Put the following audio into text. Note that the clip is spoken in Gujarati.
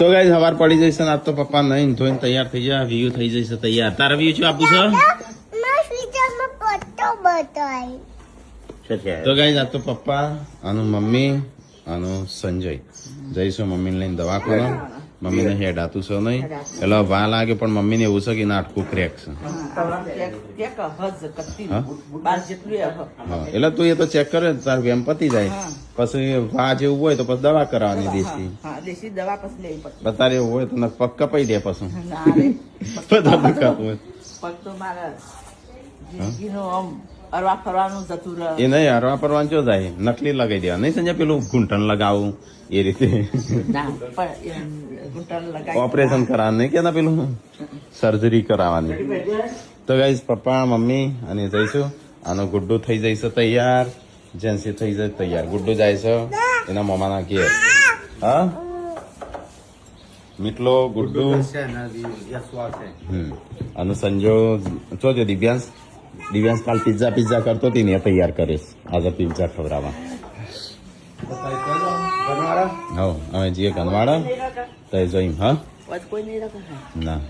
તો ગાઈસ સવાર પડી જશે ને આજ તો પપ્પા નહીં ધોઈને તૈયાર થઈ જાય વ્યૂ થઈ જશે તૈયાર તારા વ્યૂ શું આપું છે તો ગાઈસ આજ તો પપ્પા આનું મમ્મી આનું સંજય જઈશું મમ્મીને લઈને દવાખાના મમ્મીને હેડ આતું છે નહીં એટલે વા લાગે પણ મમ્મીને એવું છે કે નાટકું ક્રેક છે હા એટલે તું એ તો ચેક કરે તાર વેમ પતી જાય પછી વા જેવું હોય તો પછી દવા કરાવવાની દેશી દવા પછી લેવી પડે તારે એવું હોય તો પગ કપાઈ દે પછી બધા દુખાતું હોય પગ તો મારા જિંદગીનો આમ અરવા ફરવાનું જતું રહે એ નહીં હરવા પરવાનું જો જાય નકલી લગાવી દેવા નહીં સંજય પેલું ઘૂંટણ લગાવું એ રીતે ઓપરેશન કરાવવાનું નહીં કે પેલું સર્જરી કરાવવાની તો ગાઈસ પપ્પા મમ્મી અને જઈશું આનો ગુડ્ડુ થઈ જઈશે તૈયાર જેન્સી થઈ જાય તૈયાર ગુડ્ડુ જાય છે એના મમ્માના ઘેર હા મીટલો ગુડ્ડુ અને સંજો જો દિવ્યાંશ કાલ પિઝા કરતો હતી ને એ તૈયાર કરીશ આજે પિઝા ખવડાવવા હા અમે જઈએ ગનવાડા તો જોઈમ હા કોઈ નહીં ના